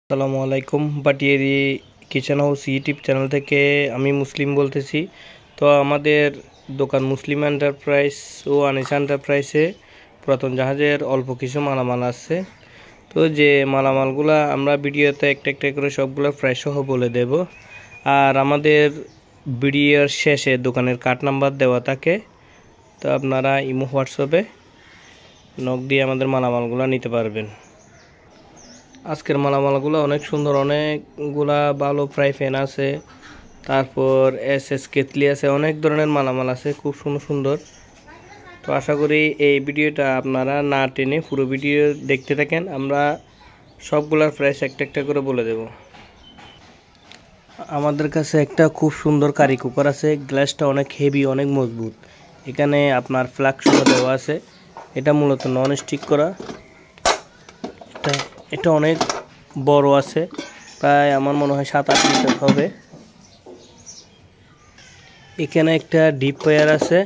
আসসালামু আলাইকুম। Batiari kitchen house YouTube channel থেকে আমি মুসলিম বলতেছি। তো আমাদের দোকান মুসলিম এন্টারপ্রাইজ ও আনিসা এন্টারপ্রাইজে পুরাতন জাহাজের অল্প কিছু মালামাল আছে। তো যে মালামালগুলো আমরা ভিডিওতে একটা একটা করে সবগুলো প্রাইস সহ বলে দেব। আর আমাদের ভিডিওর শেষে দোকানের কার্ড নাম্বার দেওয়া থাকে, তো আপনারা ইমো হোয়াটসঅ্যাপে নক দিয়ে আমাদের মালামালগুলো নিতে পারবেন। আজকের মালামালগুলো অনেক সুন্দর, অনেকগুলা ভালো ফ্রাই প্যান আছে, তারপর এস কেতলি আছে, অনেক ধরনের মালামাল আছে, খুব সুন্দর সুন্দর। তো আশা করি এই ভিডিওটা আপনারা না টেনে পুরো ভিডিও দেখতে থাকেন, আমরা সবগুলার প্রাইস একটা একটা করে বলে দেব। আমাদের কাছে একটা খুব সুন্দর কারি কুকার আছে, গ্লাসটা অনেক হেভি, অনেক মজবুত। এখানে আপনার ফ্লাক্স দেওয়া আছে, এটা মূলত নন স্টিক করা। এটা অনেক বড় আছে, প্রায় আমার মনে হয় 7-8 লিটার হবে। এখানে একটা ডিপ ফ্রায়ার আছে,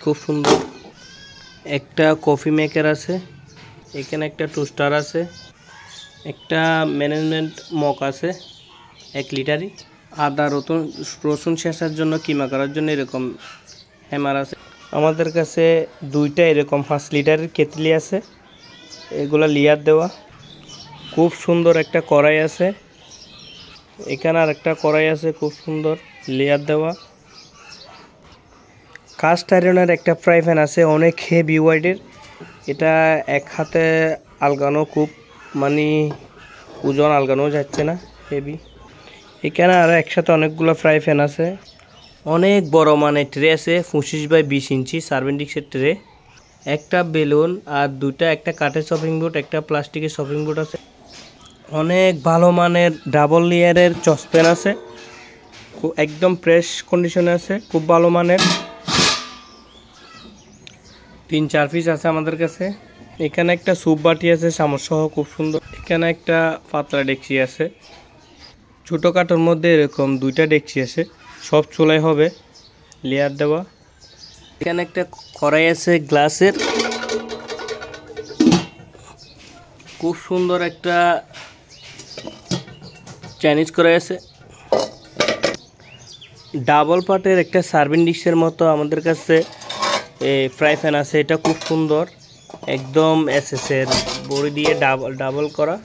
খুব সুন্দর। একটা কফি মেকার আছে, এখানে একটা টোস্টার আছে, একটা ম্যানেজমেন্ট মগ আছে 1 লিটারই। আদা রসুন শেষার জন্য কিমা করার জন্য এরকম হ্যামার আছে। আমাদের কাছে দুইটা এরকম 5 লিটারের কেতলি আছে, এগুলা লেয়ার দেওয়া। খুব সুন্দর একটা কড়াই আছে, এখানে আর একটা কড়াই আছে, খুব সুন্দর লেয়ার দেওয়া। কাস্ট আয়রনের একটা ফ্রাই প্যান আছে, অনেক হেভি ওয়েটের, এটা এক হাতে আলগানো, খুব ওজন আলগানো যাচ্ছে না, হেভি। এখানে আর একসাথে অনেকগুলো ফ্রাই প্যান আছে, অনেক বড় ট্রে আছে, 25x20 ইঞ্চি সার্ভিং ডিশের ট্রে। একটা বেলুন আর দুইটা, একটা কাঠের শপিং বোর্ড, একটা প্লাস্টিকের শপিং বোর্ড আছে। অনেক ভালো মানের ডাবল লেয়ারের চসপ্যান আছে, একদম ফ্রেশ কন্ডিশনে আছে, খুব ভালো মানের। 3-4 পিস আছে আমাদের কাছে। এখানে একটা স্যুপ বাটি আছে চামচ সহ, খুব সুন্দর। এখানে একটা পাতলা ডেকচি আছে, ছোটোখাটোর মধ্যে এরকম দুইটা ডেকচি আছে, সব চুলাই হবে, লেয়ার দেওয়া। এখানে একটা কড়াই আছে গ্লাসের, খুব সুন্দর একটা চাইনিজ কড়াই আছে। ডাবল পার্টের একটা সার্ভিং ডিশের মতো আমাদের কাছে ফ্রাই প্যান আছে, এটা খুব সুন্দর, একদম এসএসের বড়ি দিয়ে ডাবল করা।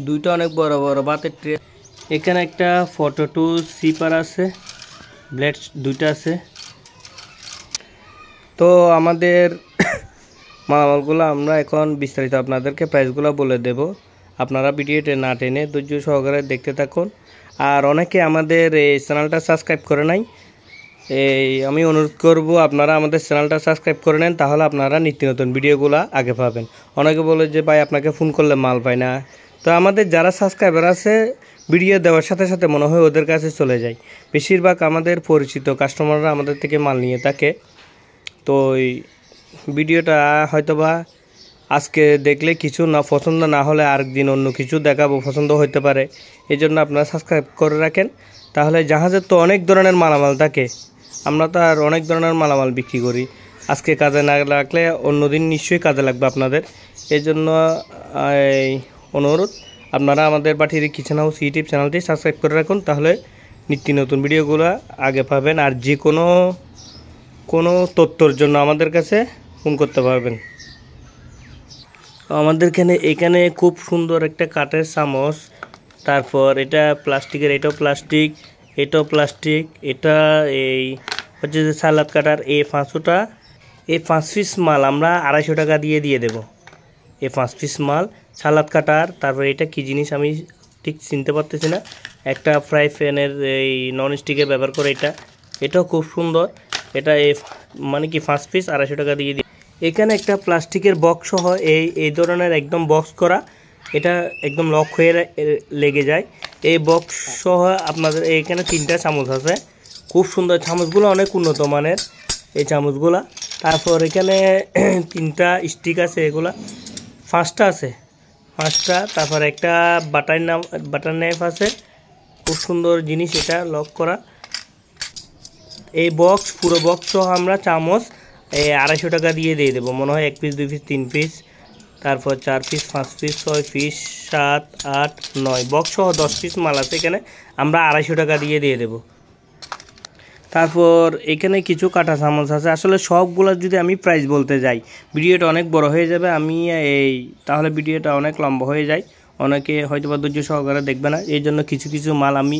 দুইটা অনেক বড় বড় ভাতের ট্রে। এখানে একটা ফটো সিপার আছে, ব্লেড দুইটা আছে। তো আমাদের মালামালগুলো আমরা এখন বিস্তারিত আপনাদেরকে প্রাইসগুলো বলে দেব, আপনারা ভিডিওটা না টেনে ধৈর্য সহকারে দেখতে থাকুন। আর অনেকে আমাদের এই চ্যানেলটা সাবস্ক্রাইব করে নাই, আমি অনুরোধ করব আপনারা আমাদের চ্যানেলটা সাবস্ক্রাইব করে নেন, তাহলে আপনারা নিত্য নতুন ভিডিওগুলো আগে পাবেন। অনেকে বলে যে ভাই আপনাকে ফোন করলে মাল পায় না, তো আমাদের যারা সাবস্ক্রাইবার আছে ভিডিও দেওয়ার সাথে সাথে মনে হয় ওদের কাছে চলে যায়। বেশিরভাগ আমাদের পরিচিত কাস্টমাররা আমাদের থেকে মাল নিয়ে থাকে। তো এই ভিডিওটা হয়তোবা আজকে দেখলে কিছু না পছন্দ না হলে আরেকদিন অন্য কিছু দেখাবো, পছন্দ হতে পারে। এই জন্য আপনারা সাবস্ক্রাইব করে রাখেন, তাহলে জাহাজের তো অনেক ধরনের মালামাল থাকে, আমরা তো আর অনেক ধরনের মালামাল বিক্রি করি। আজকে কাজে না লাগলে অন্যদিন নিশ্চয়ই কাজে লাগবে আপনাদের। এই জন্য অনুরোধ, আপনারা আমাদের বাটিয়ারি কিচেন হাউস ইউটিউব চ্যানেলটি সাবস্ক্রাইব করে রাখুন, তাহলে নিত্য নতুন ভিডিওগুলো আগে পাবেন। আর যে কোনো তথ্যর জন্য আমাদের কাছে ফোন করতে পারবেন। আমাদের এখানে খুব সুন্দর একটা কাঠের চামচ, তারপর এটা প্লাস্টিকের, এটাও প্লাস্টিক, এটাও প্লাস্টিক। এটা এই হচ্ছে যে সালাদ কাটার, এই 5 পিস মাল আমরা 250 টাকা দিয়ে দেব। এই 5 পিস মাল সালাদ কাটার। তারপর এটা কি জিনিস আমি ঠিক চিনতে পারতেছি না, একটা ফ্রাই প্যানের এই নন স্টিকের ব্যবহার করে, এটাও খুব সুন্দর। এটা এই 5 পিস 250 টাকা দিয়ে দিই। এখানে একটা প্লাস্টিকের বক্স সহ এই ধরনের একদম বক্স করা, এটা একদম লক হয়ে লেগে যায়। এই বক্স সহ আপনাদের এখানে 3টা চামচ আছে, খুব সুন্দর চামচগুলো, অনেক উন্নত মানের এই চামচগুলা। তারপর এখানে 3টা স্টিক আছে, এগুলা 5টা আছে, 5টা। তারপর একটা বাটার নাইফ আছে, খুব সুন্দর জিনিস, এটা লক করা। এই পুরো বক্স সহ আমরা চামচ 250 টাকা দিয়ে দেবো, মনে হয় 1 পিস 2 পিস 3 পিস। তারপর 4 পিস 5 পিস 6 পিস 7 8 9 বক্স সহ 10 পিস মাল আছে এখানে আমরা 250 টাকা দিয়ে দেব। তারপর এখানে কিছু কাটা চামচ আছে। আসলে সবগুলো যদি আমি প্রাইস বলতে যাই ভিডিওটা অনেক বড় হয়ে যাবে, তাহলে ভিডিওটা অনেক লম্বা হয়ে যায়, অনেকে হয়তো বা ধৈর্য সহকারে দেখবে না। এই জন্য কিছু কিছু মাল আমি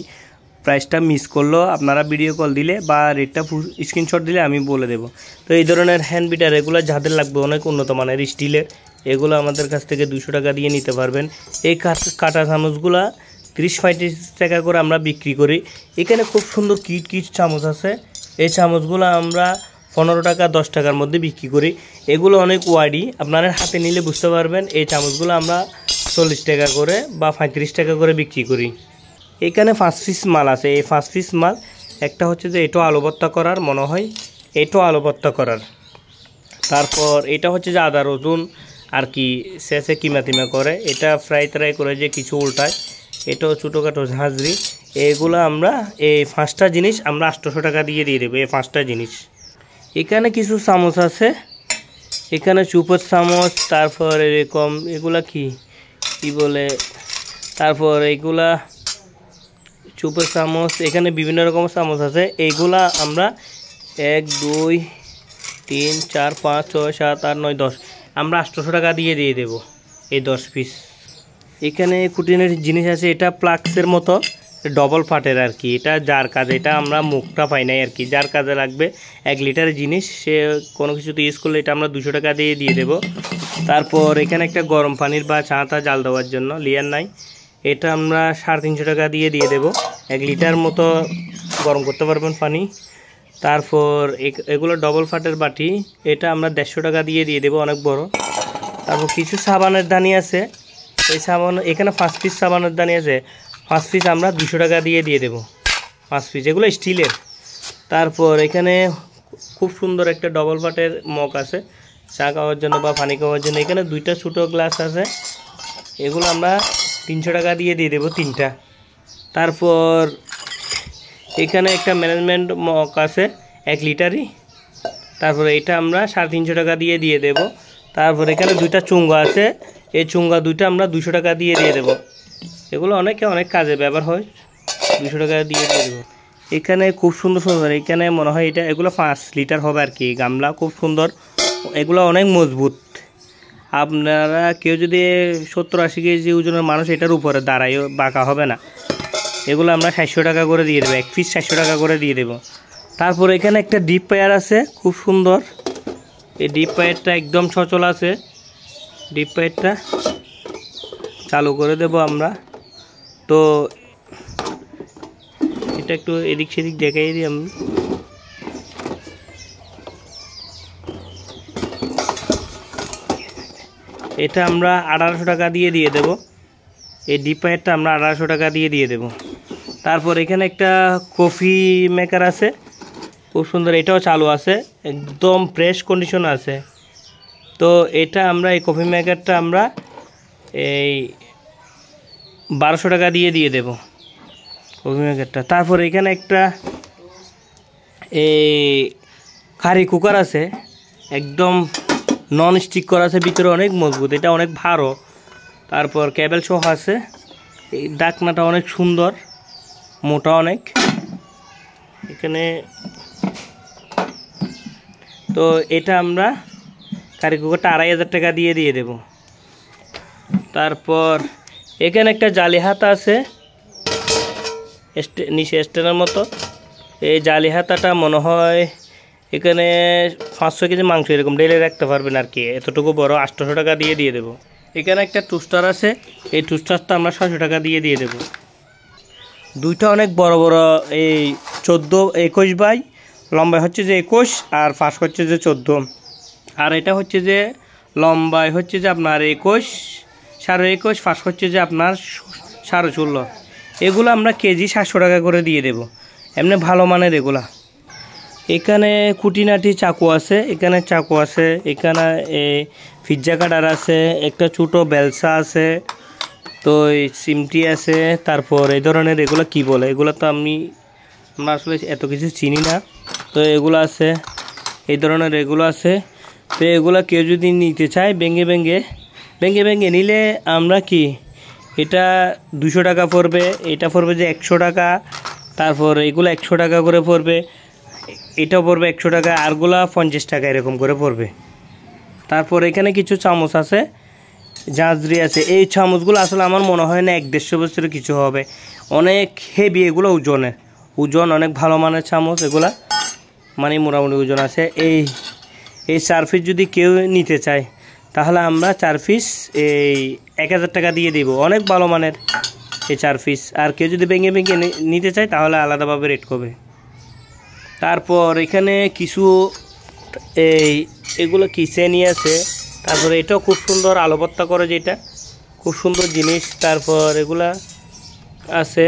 প্রাইসটা মিস করলেও আপনারা ভিডিও কল দিলে বা রেটটা স্ক্রিনশট দিলে আমি বলে দেব। তো এই ধরনের হ্যান্ড বিটার এগুলো যাদের লাগবে অনেক উন্নত মানের স্টিলের, এগুলো আমাদের কাছ থেকে 200 টাকা দিয়ে নিতে পারবেন। এই কাটা চামচগুলো 30-35 টাকা করে আমরা বিক্রি করি। এখানে খুব সুন্দর কিট চামচ আছে, এই চামচগুলো আমরা 15 টাকা 10 টাকার মধ্যে বিক্রি করি। এগুলো অনেক ওয়াইডি, আপনারা হাতে নিলে বুঝতে পারবেন। এই চামচগুলো আমরা 40 টাকা করে বা 35 টাকা করে বিক্রি করি। এখানে 5 পিস মাল আছে। এই 5 পিস মাল একটা হচ্ছে যে এটাও আলু ভর্তা করার, মনে হয় এটাও আলু ভর্তা করার। তারপর এটা হচ্ছে যে আদা রসুন আর কি শেষে কিমা করে, এটা ফ্রাই করে যে কিছু উল্টায়, এটাও ছোটোখাটো ঝাঁঝরি। এগুলো আমরা এই 5টা জিনিস আমরা 800 টাকা দিয়ে দেবো। এই 5টা জিনিস। এখানে কিছু চামচ আছে, এখানে চুপোর চামচ, তারপর এরকম এগুলা কি বলে, তারপর এইগুলা চুপোর চামচ। এখানে বিভিন্ন রকম চামচ আছে। এইগুলা আমরা 1 2 3 4 5 6 7 8 9 10 আমরা 800 টাকা দিয়ে দেবো এই 10 পিস। এখানে কুটিনের জিনিস আছে, এটা প্লাক্সের মতো ডবল ফাটের আর কি, এটা যার কাজে, এটা আমরা মুখটা পাই নাই আর কি, যার কাজে লাগবে 1 লিটারের জিনিস সে কোনো কিছুতে ইউজ করলে এটা আমরা 200 টাকা দিয়ে দেবো। তারপর এখানে একটা গরম পানির বা চাটা জাল দেওয়ার জন্য লিয়ার নাই, এটা আমরা 350 টাকা দিয়ে দেবো। 1 লিটার মতো গরম করতে পারবেন পানি। তারপর এগুলো ডবল ফাটের বাটি, এটা আমরা 150 টাকা দিয়ে দেবো, অনেক বড়। তারপর কিছু সাবানের দানি আছে, এই সাবান এখানে 5 পিস সাবানের দানি আছে, 5 পিস আমরা 200 টাকা দিয়ে দেবো 5 পিস, এগুলো স্টিলের। তারপর এখানে খুব সুন্দর একটা ডবল ফাটের মগ আছে চা খাওয়ার জন্য বা পানি খাওয়ার জন্য। এখানে 2টা ছোটো গ্লাস আছে, এগুলো আমরা 300 টাকা দিয়ে দেবো 3টা। তারপর এখানে একটা ম্যানেজমেন্ট মগ আছে 1 লিটারই, তারপরে এটা আমরা 350 টাকা দিয়ে দেবো। তারপর এখানে 2টা চুঙ্গা আছে, এই চুঙ্গা 2টা আমরা 200 টাকা দিয়ে দেবো। এগুলো অনেক কাজে ব্যবহার হয়, 200 টাকা দিয়ে দেবো। এখানে খুব সুন্দর এখানে মনে হয় এগুলো 5 লিটার হবে আর কি, গামলা খুব সুন্দর, এগুলো অনেক মজবুত। আপনারা কেউ যদি 70-80 কেজি ওজনের মানুষ এটার উপরে দাঁড়ায় বাঁকা হবে না। এগুলো আমরা 700 টাকা করে দিয়ে দেবো, 1 পিস 700 টাকা করে দিয়ে দেবো। তারপর এখানে একটা ডিপ পায়ার আছে খুব সুন্দর, এই ডিপ পায়ারটা একদম সচল আছে, ডিপ পায়ারটা চালু করে দেব আমরা। তো এটা একটু এদিক সেদিক দেখাই দিই আমি। এটা আমরা 1800 টাকা দিয়ে দেব, এই ডিপ পায়ারটা আমরা 1800 টাকা দিয়ে দেব। তারপর এখানে একটা কফি মেকার আছে খুব সুন্দর, এটাও চালু আছে, একদম ফ্রেশ কন্ডিশন আছে। তো এটা আমরা এই কফি মেকারটা আমরা এই 1200 টাকা দিয়ে দেব কফি মেকারটা। তারপর এখানে একটা এই কারি কুকার আছে, একদম নন স্টিক করা আছে, ভিতরে অনেক মজবুত, এটা অনেক ভালো। তারপর কেবল সহ আছে, এই ঢাকনাটা অনেক সুন্দর, মোটা অনেক। এখানে তো এটা আমরা কারি কুকারটা 2500 টাকা দিয়ে দেব। তারপর এখানে একটা জালি হাতা আছে নিচে স্ট্যান্ডের মতো, এই জালি হাতাটা মনে হয় এখানে 500 কেজি মাংস এরকম ডেলে রাখতে পারবেন আর কি, এতটুকু বড়, 800 টাকা দিয়ে দেব। এখানে একটা টুস্টার আছে, এই টুস্টারটা আমরা 600 টাকা দিয়ে দেব। 2টা অনেক বড় বড়, এই 14-21 বাই লম্বায় হচ্ছে যে 21 আর ফাঁস হচ্ছে যে 14, আর এটা হচ্ছে যে লম্বায় হচ্ছে যে আপনার 21, 21.5, ফাঁস হচ্ছে যে আপনার 16.5। এগুলো আমরা কেজি 700 টাকা করে দিয়ে দেব, এমনি ভালো মানের এগুলা। এখানে কুটিনাটি চাকু আছে, এখানে চাকু আছে, এখানে পিৎজা কাটার আছে, একটা ছোটো বেলসা আছে, তো এই সিমটি আছে। তারপর এই ধরনের এগুলো কি বলে, এগুলো তো আমরা আসলে এত কিছু চিনি না। তো এগুলো আছে, এই ধরনের এগুলো আছে। তো এগুলো কেউ যদি নিতে চায় ভেঙে ভেঙে ভেঙে নিলে আমরা কি এটা 200 টাকা পড়বে, এটা পড়বে যে 100 টাকা, তারপর এগুলো 100 টাকা করে পড়বে, এটাও পড়বে 100 টাকা, আরগুলা 50 টাকা এরকম করে পড়বে। তারপর এখানে কিছু চামচ আছে, জাঁজরি আছে। এই চামচগুলো আসলে আমার মনে হয় না 1-150 বছরের কিছু হবে, অনেক হেভি এগুলো, ওজন অনেক ভালো মানের চামচ এগুলা, মানে মোটামুটি ওজন আছে। এই 4 পিস যদি কেউ নিতে চায় তাহলে আমরা 4 পিস এই 1000 টাকা দিয়ে দিব, অনেক ভালো মানের এই 4 পিস। আর কেউ যদি ভেঙে ভেঙে নিতে চায় তাহলে আলাদাভাবে রেট করবে। তারপর এখানে কিছু এগুলো কিচেনই আছে। তারপরে এটাও খুব সুন্দর আলো ভর্তা করে, যেটা খুব সুন্দর জিনিস। তারপর এগুলা আছে।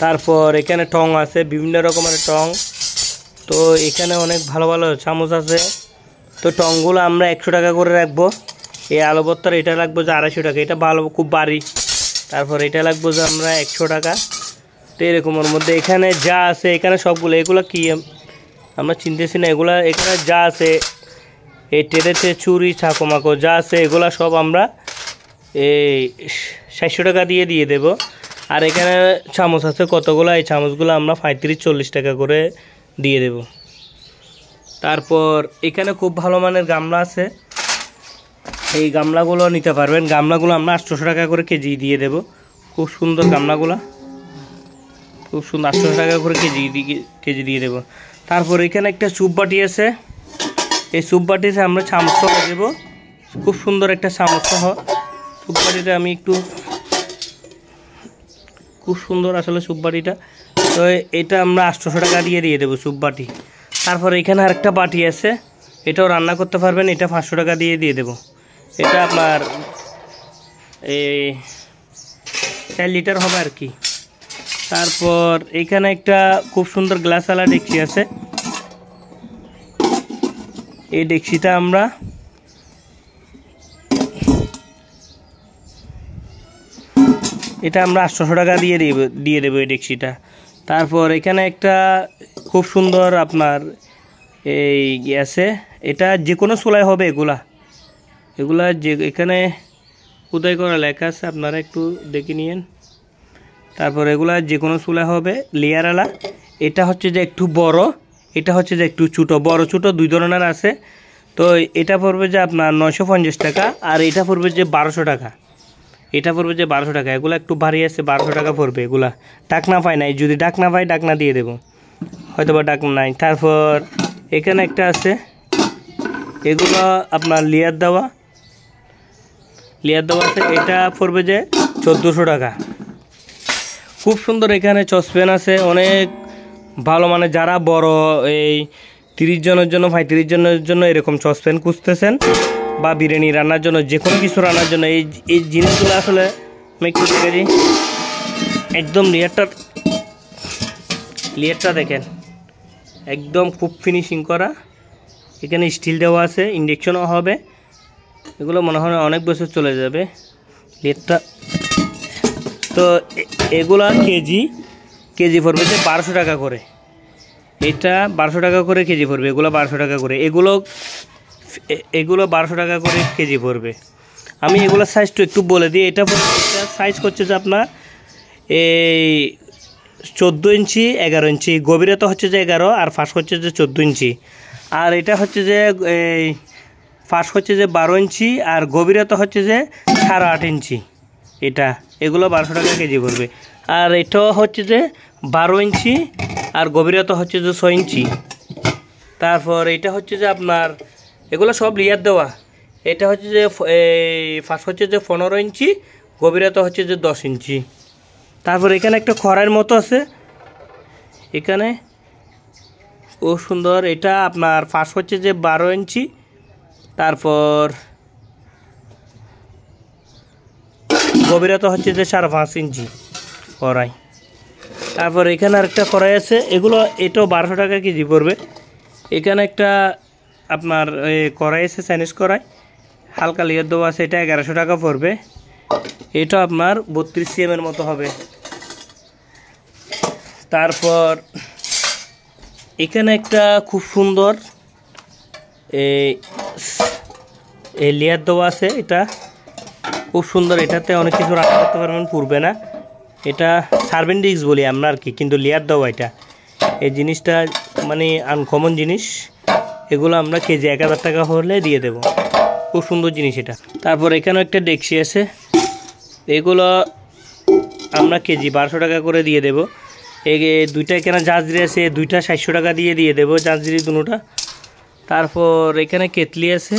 তারপর এখানে টং আছে, বিভিন্ন রকমের টং। তো এখানে অনেক ভালো ভালো চামচ আছে। তো টংগুলো আমরা 100 টাকা করে রাখবো। এই আলো ভর্তার এটা রাখবো যে 250 টাকা, এটা ভালো খুব ভারী। তারপর এটা রাখবো যে আমরা 100 টাকা। তো এরকমের মধ্যে এখানে যা আছে, এখানে সবগুলো, এগুলো কি আমরা চিনতেছি না, এগুলা এখানে যা আছে, এই টেরেতে চুরি চাকমাকো যা আছে এগুলা সব আমরা এই 700 টাকা দিয়ে দেব। আর এখানে চামচ আছে কতগুলো, এই চামচগুলো আমরা 35-40 টাকা করে দিয়ে দেব। তারপর এখানে খুব ভালো মানের গামলা আছে, এই গামলাগুলো নিতে পারবেন। গামলাগুলো আমরা 800 টাকা করে কেজি দিয়ে দেব। খুব সুন্দর গামলাগুলো, খুব সুন্দর, 800 টাকা করে কেজি দিয়ে দেব। তারপর এখানে একটা সুপ বাটি আছে, এই সুপ বাটিতে আমরা চামচ দেব। খুব সুন্দর একটা চামচ সহ সুপ বাটিটা, আমি একটু খুব সুন্দর আসলে সুপ বাটিটা। তো এটা আমরা 800 টাকা দিয়ে দেবো সুপ বাটি। তারপর এখানে আরেকটা বাটি আছে, এটাও রান্না করতে পারবেন, এটা 500 টাকা দিয়ে দেবো। এটা আপনার এই 4 লিটার হবে আর কি। তারপর এখানে একটা খুব সুন্দর গ্লাসওয়ালা ডেকচি আছে, এই ডেকচিটা আমরা এটা আমরা 800 টাকা দিয়ে দেবো এই ডেকচিটা। তারপর এখানে একটা খুব সুন্দর আপনার এই আছে, এটা যে কোনো চুলায় হবে। এগুলা যে এখানে খোদাই করা লেখা আছে, আপনারা একটু দেখে নিন। তারপর এগুলা যে কোনো চুলায় হবে, লেয়ারওয়ালা। এটা হচ্ছে যে একটু বড়, এটা হচ্ছে যে একটু ছোটো। বড় ছোটো 2 ধরনের আছে। তো এটা পড়বে যে আপনার 950 টাকা, আর এটা পড়বে যে 1200 টাকা। এটা পড়বে যে 1200 টাকা। এগুলো একটু ভারী আছে, 1200 টাকা পড়বে। এগুলা ডাকনা পায় নাই, যদি ডাকনা পাই ডাকনা দিয়ে দেবো, হয়তো বা ডাকনা নাই। তারপর এখানে একটা আছে, এগুলো আপনার লেয়ার দেওয়া আছে, এটা পড়বে যে 1400 টাকা। খুব সুন্দর এখানে সসপ্যান আছে, অনেক ভালো, মানে যারা বড় এই 30 জনের জন্য 35 জনের জন্য এরকম সসপ্যান খুঁজতেছেন, বা বিরিয়ানি রান্নার জন্য, যে কোনো কিছু রান্নার জন্য এই জিনিসগুলো আসলে আমি একটু দেখে দিই। একদম লেয়ারটা দেখেন, একদম খুব ফিনিশিং করা। এখানে স্টিল দেওয়া আছে, ইন্ডাকশনও হবে। এগুলো মনে হয় অনেক বছর চলে যাবে লেয়ারটা। তো এগুলা কেজি পড়বে যে 1200 টাকা করে। এটা 1200 টাকা করে কেজি পড়বে, এগুলো 1200 টাকা করে। এগুলো 1200 টাকা করে কেজি পড়বে। আমি এগুলোর সাইজটা একটু বলে দিই। এটা সাইজ করছে যে আপনার এই 14 ইঞ্চি 11 ইঞ্চি, গভীরতা হচ্ছে যে 11, আর ফাঁস হচ্ছে যে 14 ইঞ্চি। আর এটা হচ্ছে যে এই ফাঁস হচ্ছে যে 12 ইঞ্চি, আর গভীরতা হচ্ছে যে 8.5 ইঞ্চি। এগুলো 1200 টাকা কেজি পড়বে। আর এটাও হচ্ছে যে 12 ইঞ্চি, আর গভীরতা হচ্ছে যে 6 ইঞ্চি। তারপর এটা হচ্ছে যে আপনার এগুলো সব লেয়ার দেওয়া। এটা হচ্ছে যে ফাঁস হচ্ছে যে 15 ইঞ্চি, গভীরতা হচ্ছে যে 10 ইঞ্চি। তারপর এখানে একটা খড়াইয়ের মতো আছে, এখানে ও সুন্দর। এটা আপনার ফাঁস হচ্ছে যে 12 ইঞ্চি, তারপর গভীরতা হচ্ছে যে 5.5 ইঞ্চি কড়াই। তারপর এখানে আরেকটা কড়াই আছে, এটাও 1200 টাকা কেজি পড়বে। এখানে একটা আপনার কড়াই আছে, চাইনিজ কড়াই, হালকা লেয়ার দেওয়া আছে, এটা 1100 টাকা পড়বে। এটা আপনার 32 cm মতো হবে। তারপর এখানে একটা খুব সুন্দর এই লেয়ার দেওয়া আছে, এটা খুব সুন্দর। এটাতে অনেক কিছু রান্না করতে পারবেন, পুড়বে না। এটা সার্ভেন ডিস্ক বলি আমরা আর কি, কিন্তু লেয়ার দেওয়া এটা। এই জিনিসটা মানে আনকমন জিনিস। এগুলো আমরা কেজি 1000 টাকা হলে দিয়ে দেব। খুব সুন্দর জিনিস এটা। তারপর এখানেও একটা ডেকচি আছে, এগুলো আমরা কেজি 1200 টাকা করে দিয়ে দেব। এই দুইটা এখানে জাজরি আছে, দুইটা 700 টাকা দিয়ে দেব, জাজরি দুটোটা। তারপর এখানে কেতলি আছে,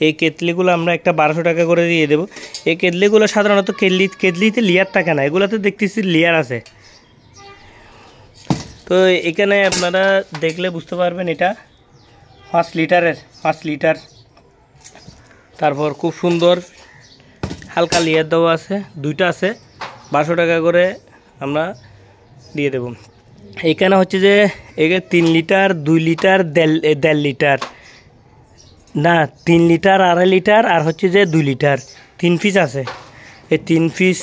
এই কেতলিগুলো আমরা একটা 1200 টাকা করে দিয়ে দেব। এই কেতলিগুলো সাধারণত কেতলিতে লেয়ার থাকে না, এগুলোতে দেখতেছি লেয়ার আছে। তো এখানে আপনারা দেখলে বুঝতে পারবেন এটা 5 লিটারের, 5 লিটার। তারপর খুব সুন্দর হালকা লেয়ার দেওয়া আছে, দুইটা আছে, 1200 টাকা করে আমরা দিয়ে দেব। এখানে হচ্ছে যে এখানে 3 লিটার, 2 লিটার, 1.5 লিটার, না 3 লিটার, 2.5 লিটার, আর হচ্ছে যে 2 লিটার, 3 পিস আছে। এই 3 পিস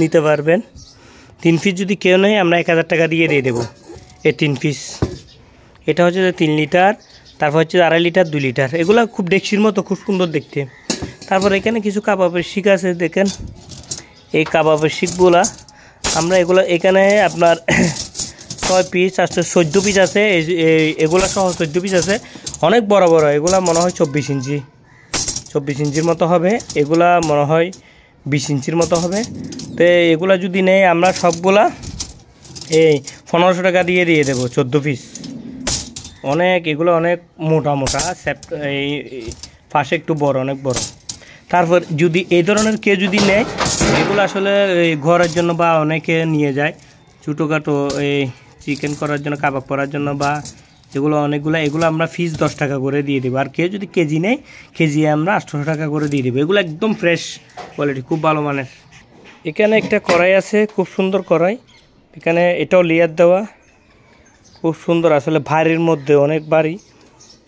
নিতে পারবেন। 3 পিস যদি কেউ নেয় আমরা 1000 টাকা দিয়ে দেবো এই 3 পিস। এটা হচ্ছে যে 3 লিটার, তারপর হচ্ছে 2.5 লিটার, 2 লিটার। এগুলো খুব ডেকচির মতো, খুব সুন্দর দেখতে। তারপর এখানে কিছু কাবাবের শিক আছে, দেখেন এই কাবাবের শিকগুলা আমরা এগুলো এখানে আপনার 6 পিস, 14 পিস আছে। এগুলো সহ 14 পিস আছে, অনেক বড় বড়। এগুলা মনে হয় 24 ইঞ্চি, 24 ইঞ্চির মতো হবে। এগুলা মনে হয় 20 ইঞ্চির মতো হবে। তো এগুলা যদি নেই আমরা সবগুলা এই 1500 টাকা দিয়ে দেবো 14 পিস। অনেক এগুলো অনেক মোটা মোটা, এই পাশে একটু বড়, অনেক বড়। তারপর যদি এই ধরনের কেউ যদি নেয়, এগুলো আসলে এই ঘরের জন্য বা অনেকে নিয়ে যায় ছোটোখাটো এই চিকেন করার জন্য, কাবাব করার জন্য, বা এগুলো অনেকগুলো। এগুলো আমরা পিস 10 টাকা করে দিয়ে দেবো। আর কেউ যদি কেজি নেয়, কেজি আমরা 800 টাকা করে দিয়ে দেবো। এগুলো একদম ফ্রেশ কোয়ালিটি, খুব ভালো মানের। এখানে একটা কড়াই আছে, খুব সুন্দর কড়াই। এখানে এটাও লেয়ার দেওয়া, খুব সুন্দর, আসলে ভারীর মধ্যে অনেক ভারী।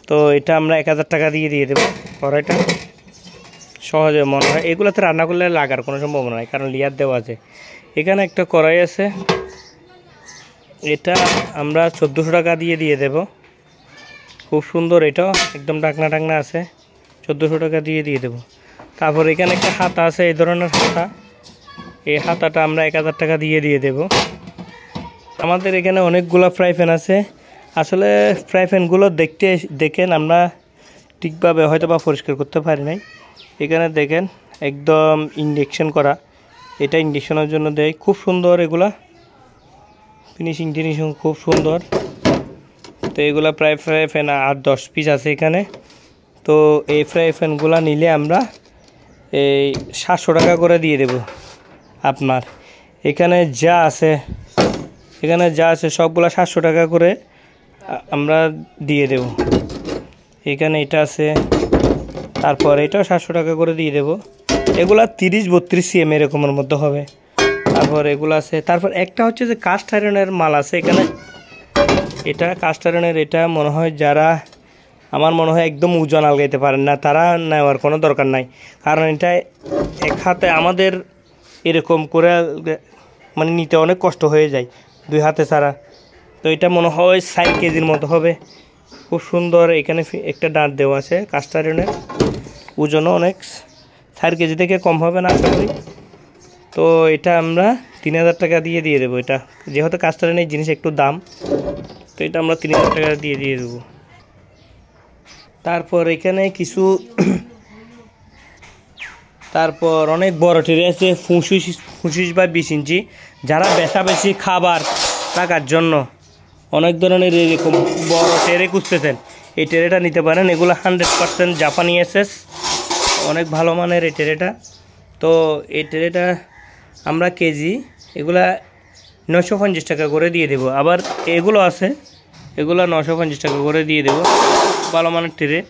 তো এটা আমরা 1000 টাকা দিয়ে দেবো কড়াইটা। সহজে মনে হয় এগুলোতে রান্না করলে লাগার কোনো সম্ভাবনা নাই, কারণ লেয়ার দেওয়া আছে। এখানে একটা কড়াই আছে, এটা আমরা 1400 টাকা দিয়ে দেব। খুব সুন্দর, এটাও একদম ডাকনা টাকনা আছে, 1400 টাকা দিয়ে দেব। তারপর এখানে একটা হাতা আছে, এই ধরনের হাতা। এই হাতাটা আমরা 1000 টাকা দিয়ে দেব। আমাদের এখানে অনেকগুলো ফ্রাই প্যান আছে। আসলে ফ্রাই প্যানগুলো দেখেন আমরা ঠিকভাবে হয়তো বা পরিষ্কার করতে পারি নাই। এখানে দেখেন একদম ইন্ডাকশন করা, এটা ইন্ডাকশনের জন্য দেয়। খুব সুন্দর, এগুলা ফিনিশিং খুব সুন্দর। তো এগুলা প্রায় ফ্রাই প্যান 8-10 পিস আছে এখানে। তো এই ফ্রাই প্যানগুলো নিলে আমরা এই 700 টাকা করে দিয়ে দেব আপনার। এখানে যা আছে সবগুলা 700 টাকা করে আমরা দিয়ে দেব। এখানে এটা আছে, তারপর এটাও 700 টাকা করে দিয়ে দেব। এগুলা 30-32 cm এরকমের মধ্যে হবে। তারপর এগুলো আছে। তারপর একটা হচ্ছে যে কাস্ট আয়রনের মাল আছে এখানে। এটা কাস্ট আয়রনের, এটা মনে হয় যারা, আমার মনে হয় একদম ওজন আলগাইতে পারেন না, তারা নেওয়ার কোনো দরকার নাই। কারণ এটা এক হাতে আমাদের এরকম করে মানে নিতে অনেক কষ্ট হয়ে যায় 2 হাতে ছাড়া। তো এটা মনে হয় 4 কেজির মতো হবে। খুব সুন্দর। এখানে একটা ডাঁট দেওয়া আছে কাস্ট আয়রনের, ওজনও অনেক, 4 কেজি থেকে কম হবে না আশা করি। তো এটা আমরা 3000 টাকা দিয়ে দেবো। এটা যেহেতু কাস্ট আয়রনের জিনিস একটু দাম, তো এটা আমরা 3000 টাকা দিয়ে দেবো। তারপর এখানে কিছু তারপর অনেক বড় ট্রে আছে, 25 বা 20 ইঞ্চি। যারা বেশি খাবার রাখার জন্য অনেক ধরনের এরকম বড় ট্রে খুঁজতেছেন, এই ট্রেটা নিতে পারেন। এগুলো 100% জাপানি এসএস, অনেক ভালো মানের এই ট্রেটা। তো এই ট্রেটা আমরা কেজি এগুলা 950 টাকা করে দিয়ে দেব। আবার এগুলো আছে, এগুলো 950 টাকা করে দিয়ে দেব, ভালো মানের ট্রে।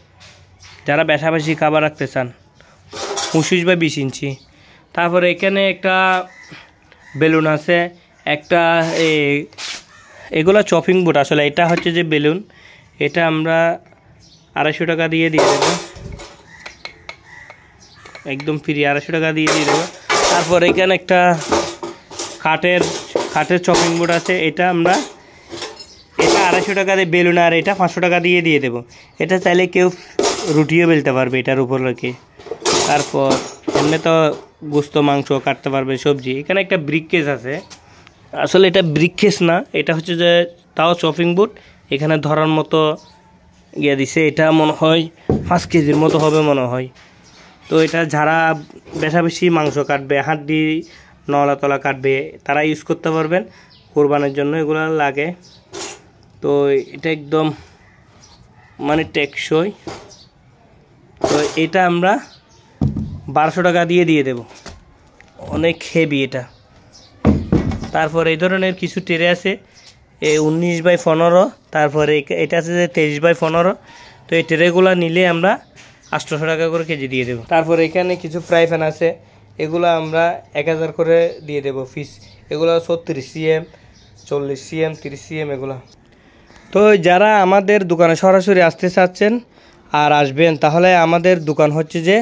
যারা বেশি খাবার রাখতে চান, 25 বা 20 ইঞ্চি। তারপর এখানে একটা বেলুন আছে, একটা এগুলো চপিং বোর্ড। আসলে এটা হচ্ছে যে বেলুন, এটা আমরা 250 টাকা দিয়ে দেব, একদম ফ্রি 250 টাকা দিয়ে দেব। তারপর এখানে একটা কাঠের চপিং বোর্ড আছে, এটা 250 টাকা দিয়ে বেলুন, আর এটা 500 টাকা দিয়ে দেব। এটা চাইলে কেউ রুটিও বেলতে পারবে এটার উপর রেখে। তারপর এমনি তো গোস্ত মাংস কাটতে পারবে, সবজি। এখানে একটা ব্রিক কেস আছে, আসলে এটা ব্রিক কেস না, এটা হচ্ছে যে তাও চপিং বোর্ড। এখানে ধরার মতো দিছে, এটা মনে হয় 5 কেজির মতো হবে মনে হয়। তো এটা যারা বেশি মাংস কাটবে, হাড্ডি নলা কাটবে, তারা ইউজ করতে পারবেন কোরবানের জন্য, এগুলো লাগে। তো এটা একদম মানে টেকসই। তো এটা আমরা 1200 টাকা দিয়ে দেব, অনেক হেভি এটা। তারপর এই ধরনের কিছু ট্রে আছে 19x15, তারপরে এটা আছে যে 23x15। তো এই ট্রেগুলো নিলে আমরা 800 টাকা করে কেজি দিয়ে দেবো। তারপর এখানে কিছু ফ্রাই প্যান আছে, এগুলো আমরা 1000 করে দিয়ে দেবো পিস। এগুলো 36 cm, 40 cm, 30 cm এগুলো। তো যারা আমাদের দোকানে সরাসরি আসতে চাচ্ছেন আর আসবেন, তাহলে আমাদের দোকান হচ্ছে যে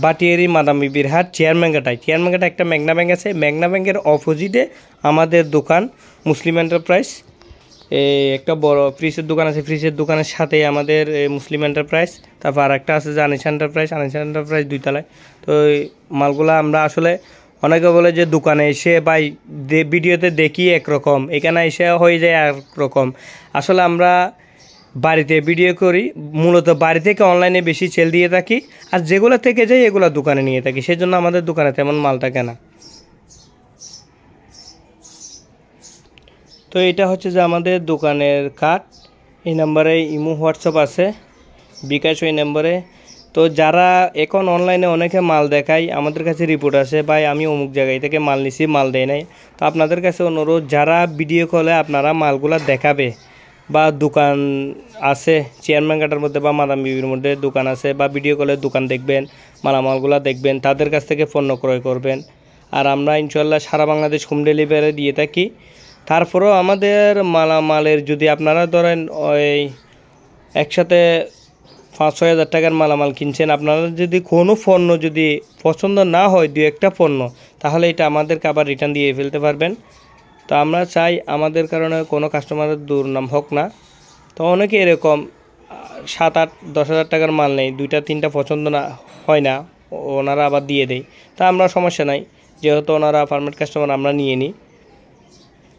বাটিয়ারি মাদাম বিবির হাট, চেয়ারম্যান ঘাটায় একটা মেঘনা ব্যাংক আছে, মেঘনা ব্যাংকের অপোজিটে আমাদের দোকান মুসলিম এন্টারপ্রাইজ। একটা বড় ফ্রিজের দোকান আছে, ফ্রিজের দোকানের সাথে আমাদের মুসলিম এন্টারপ্রাইজ। তারপর আর একটা আছে যে আনিস এন্টারপ্রাইজ 2 তলায়। তো মালগুলো আমরা আসলে অনেকে বলে যে দোকানে এসে বা ভিডিওতে দেখি একরকম, এখানে এসে হয়ে যায় একরকম। আসলে আমরা বাড়িতে ভিডিও করি, মূলত বাড়ি থেকে অনলাইনে বেশি সেল দিয়ে থাকি, আর যেগুলো থেকে যাই এগুলো দোকানে নিয়ে থাকি, সেজন্য আমাদের দোকানে তেমন মাল থাকে না। তো এটা হচ্ছে যে আমাদের দোকানের কার্ড। এই নাম্বারে ইমো হোয়াটসঅ্যাপ আছে, বিকাশ ওই নাম্বারে। তো যারা এখন অনলাইনে অনেকে মাল দেখায়, আমাদের কাছে রিপোর্ট আসে ভাই আমি অমুক জায়গায় থেকে মাল নিছি, মাল দেয় নাই। তো আপনাদের কাছে অনুরোধ, যারা ভিডিও কলে আপনারা মালগুলা দেখাবে বা দোকান আছে চেয়ারম্যান ঘাটার মধ্যে বা মাদাম বিবির মধ্যে দোকান আছে, বা ভিডিও কলে দোকান দেখবেন, মালামালগুলা দেখবেন, তাদের কাছ থেকে পণ্য ক্রয় করবেন। আর আমরা ইনশাল্লাহ সারা বাংলাদেশ হোম ডেলিভারি দিয়ে থাকি। তারপরেও আমাদের মালামালের যদি আপনারা ধরেন ওই একসাথে 5-6 হাজার টাকার মালামাল কিনছেন, আপনারা যদি কোনো পণ্য যদি পছন্দ না হয় 2-1টা পণ্য, তাহলে এটা আমাদেরকে আবার রিটার্ন দিয়ে ফেলতে পারবেন। তো আমরা চাই আমাদের কারণে কোনো কাস্টমারের দুর্নাম হোক না। তো অনেকে এরকম 7-8-10 হাজার টাকার মাল নেই, 2-3টা পছন্দ না হয় না, ওনারা আবার দিয়ে দেয়। তা আমরা সমস্যা নাই, যেহেতু ওনারা পারমানেন্ট কাস্টমার, আমরা নিয়ে নিই।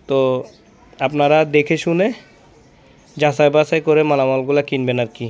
তো আপনারা দেখে শুনে যাচাই বাছাই করে মালামালগুলো কিনবেন আর কি।